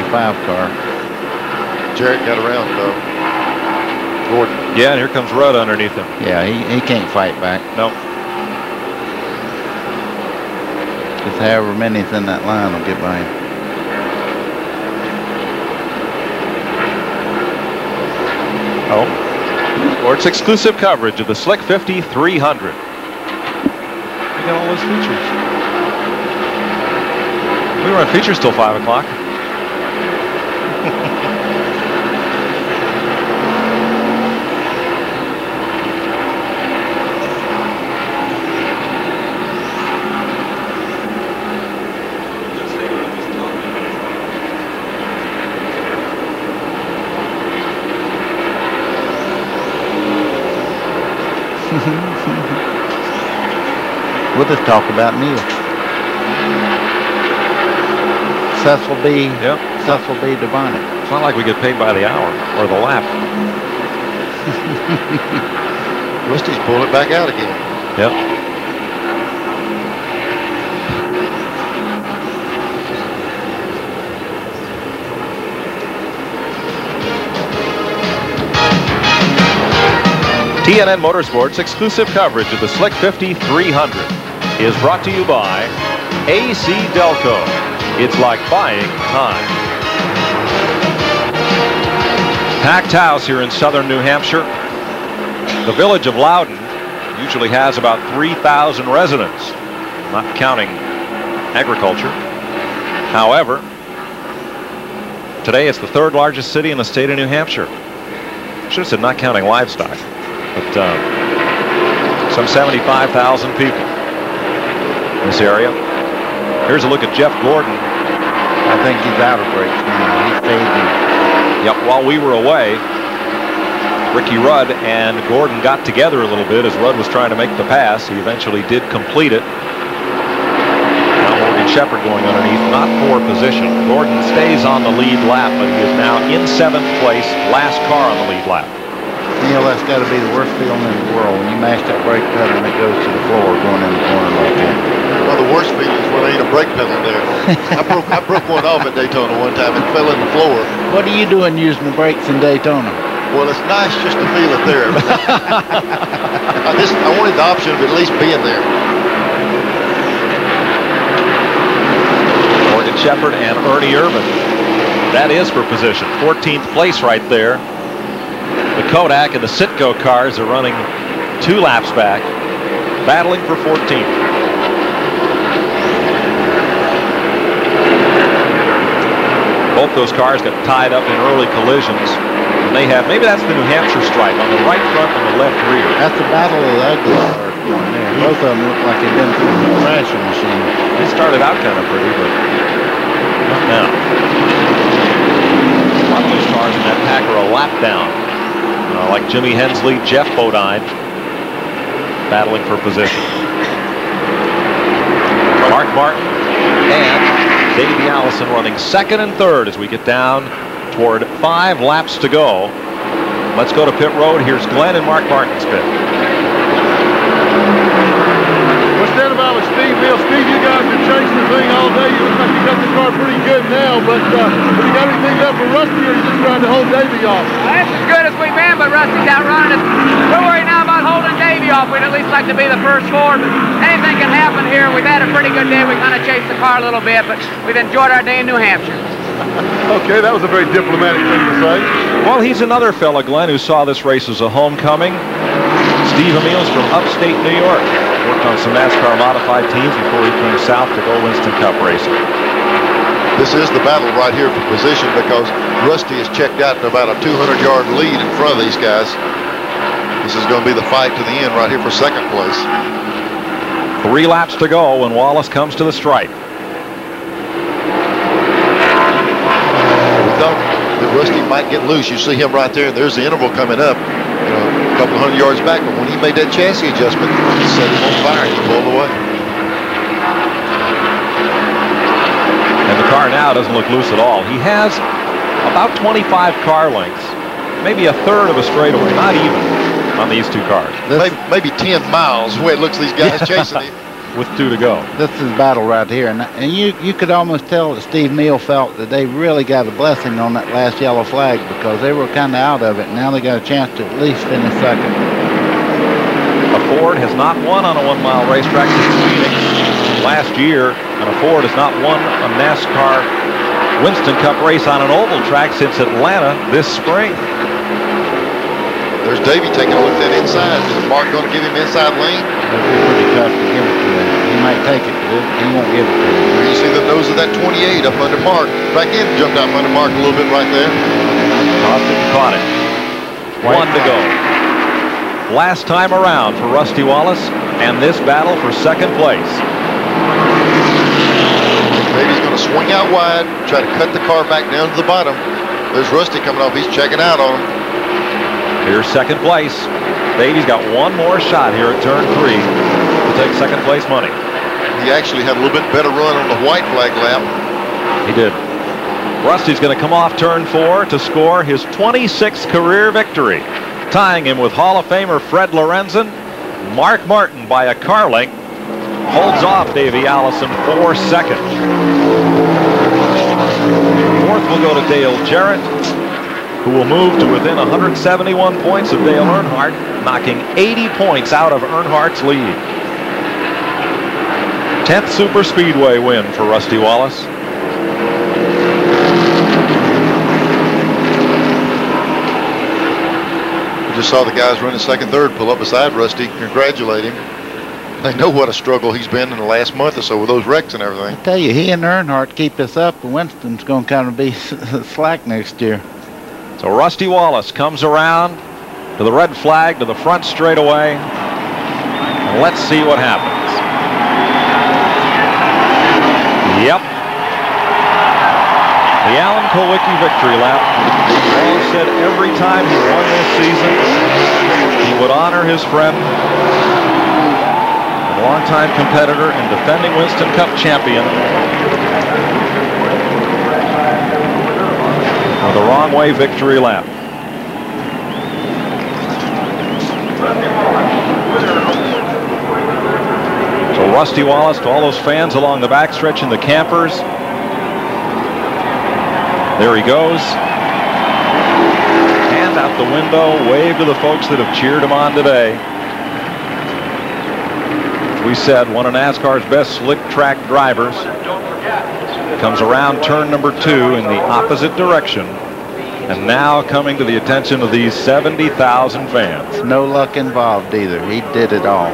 75 car. Jarrett got around though. Gordon. Yeah, and here comes Rudd underneath him. Yeah, he can't fight back. No. Just however many's in that line will get by him. Oh. Sports exclusive coverage of the Slick 50 300. We got all those features. We run features till 5 o'clock. We'll just talk about Neil. Cecil B. Yep. Cecil B. Devonic. It's not like we get paid by the hour or the lap. Rusty's pulling it back out again. Yep. TNN Motorsports exclusive coverage of the Slick 50 300 is brought to you by AC Delco. It's like buying time. Packed house here in southern New Hampshire. The village of Loudon usually has about 3,000 residents, not counting agriculture. However, today it's the third largest city in the state of New Hampshire. Should have said not counting livestock. But some 75,000 people in this area. Here's a look at Jeff Gordon. I think he's out of brakes now. He's fading. Yep, while we were away, Ricky Rudd and Gordon got together a little bit as Rudd was trying to make the pass. He eventually did complete it. Now Morgan Shepherd going underneath, not for position. Gordon stays on the lead lap, but he is now in 7th place, last car on the lead lap. Neil, that's got to be the worst feeling in the world when you mash that brake pedal and it goes to the floor going in the corner like that. Well, the worst feeling is when there ain't a brake pedal there. I broke one off at Daytona one time and fell in the floor. What are you doing using the brakes in Daytona? Well, it's nice just to feel it there. I wanted the option of at least being there. Morgan Shepherd and Ernie Irvin. That is for position. 14th place right there. The Kodak and the Citgo cars are running 2 laps back, battling for 14th. Both those cars got tied up in early collisions. And they have, maybe that's the New Hampshire stripe on the right front and the left rear. That's the battle of the ugly cars going there. Both of them look like they've been through a thrashing machine. They started out kind of pretty, but not now. A lot of those cars in that pack are a lap down. Like Jimmy Hensley, Jeff Bodine, battling for position. Mark Martin and Davey Allison running 2nd and 3rd as we get down toward 5 laps to go. Let's go to pit road. Here's Glenn and Mark Martin's pit. We're standing by with Steve Hill. Steve, you guys been chasing the thing all day. You look like you got the car pretty good now, but have you got anything left for Rusty, or are you just trying to hold Davey off? That's as good as we've been, but Rusty's outrunning us. We're worried now about holding Davey off. We'd at least like to be the first 4, but anything can happen here. We've had a pretty good day. We kind of chased the car a little bit, but we've enjoyed our day in New Hampshire. Okay, that was a very diplomatic thing to say. Well, he's another fella, Glenn, who saw this race as a homecoming. Steve Emils from upstate New York. Worked on some NASCAR modified teams before he came south to go Winston Cup racing. This is the battle right here for position because Rusty has checked out in about a 200-yard lead in front of these guys. This is going to be the fight to the end right here for 2nd place. 3 laps to go when Wallace comes to the stripe. We thought that Rusty might get loose. You see him right there, and there's the interval coming up. A couple 100 yards back, but when he made that chassis adjustment, he set him on fire and he pulled away. And the car now doesn't look loose at all. He has about 25 car lengths, maybe a third of a straightaway, not even on these 2 cars. Maybe 10 miles the way it looks these guys chasing him. with 2 to go. This is battle right here, and you could almost tell that Steve Meal felt that they really got a blessing on that last yellow flag because they were kind of out of it. Now they got a chance to at least finish second. A Ford has not won on a 1-mile racetrack since Phoenix last year, and a Ford has not won a NASCAR Winston Cup race on an oval track since Atlanta this spring. There's Davey taking a look at that inside. Is Mark going to give him inside lane? It'll be pretty tough to give it to him. He might take it, but he won't give it to him. You see the nose of that 28 up under Mark. Back in, jumped out under Mark a little bit right there. Caught it. 1 to go. Last time around for Rusty Wallace, and this battle for second place. Davey's going to swing out wide, try to cut the car back down to the bottom. There's Rusty coming off. He's checking out on him. Here's second place. Davey's got one more shot here at turn 3 to take second place money. He actually had a little bit better run on the white flag lap. He did. Rusty's going to come off turn 4 to score his 26th career victory, tying him with Hall of Famer Fred Lorenzen. Mark Martin by a car length holds off Davey Allison for second. Fourth will go to Dale Jarrett, who will move to within 171 points of Dale Earnhardt, knocking 80 points out of Earnhardt's lead. 10th Super Speedway win for Rusty Wallace. We just saw the guys running second, third pull up beside Rusty, congratulate him. They know what a struggle he's been in the last month or so with those wrecks and everything. I tell you, he and Earnhardt keep this up, and Winston's going to kind of be slack next year. So Rusty Wallace comes around to the red flag to the front straightaway. And let's see what happens. Yep. The Alan Kulwicki victory lap. Wallace said every time he won this season, he would honor his friend, a longtime competitor and defending Winston Cup champion, with a wrong way victory lap. So Rusty Wallace, to all those fans along the backstretch in the campers, there he goes. Hand out the window, wave to the folks that have cheered him on today. We said one of NASCAR's best slick track drivers. Comes around turn number 2 in the opposite direction, and now coming to the attention of these 70,000 fans. No luck involved either. He did it all.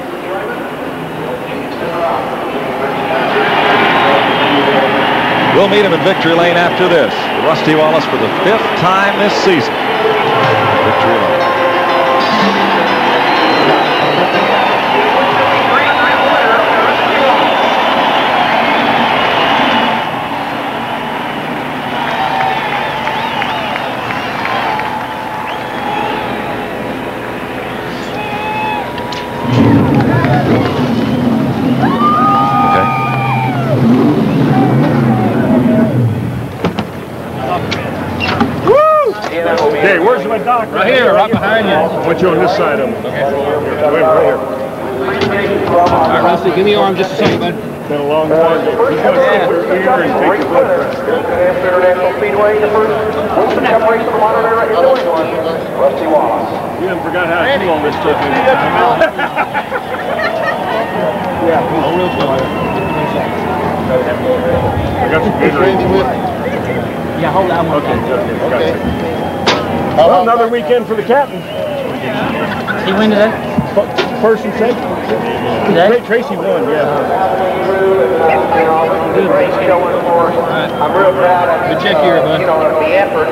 We'll meet him in victory lane after this. Rusty Wallace for the 5th time this season. Victory lane. Okay, where's my doc? Right here, right behind you. I want you on this side of him. Okay. Right here. All right, Rusty, give me your arm just a second, bud. It's been a long time. He's going to stick your ear and take your blood pressure. Hampshire International Speedway, the first Winston Cup race of the monitor in New England, Rusty Wallace. You haven't forgot how to do all this stuff. Yeah, Oh, real slow. I got some good with. Yeah, hold that one. Okay. Well, another weekend for the captain. He win today? First and second. Today? Tracy won, yeah. Good race going for us. I'm real proud of Good check here, bud. the effort.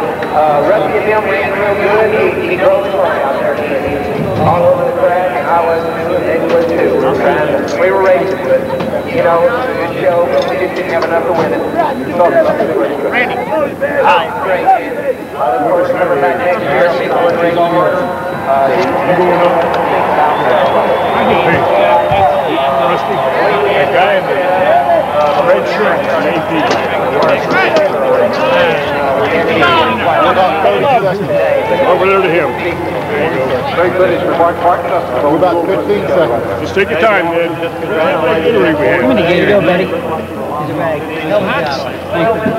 Rusty and him ran real good. He drove his heart out there. He was all over the track, and I was too, and they were too. We were racing, but good show. We just didn't have enough to win it. Randy. Hi. Great. Remember back next year, see what race on yours. Rusty, that guy in the red shirt, an AP guy. Over there to him. Great finish for Mark Martin. We're about 15 seconds. Just take your time, man. How many games go, Betty? Here's a bag. Thank you.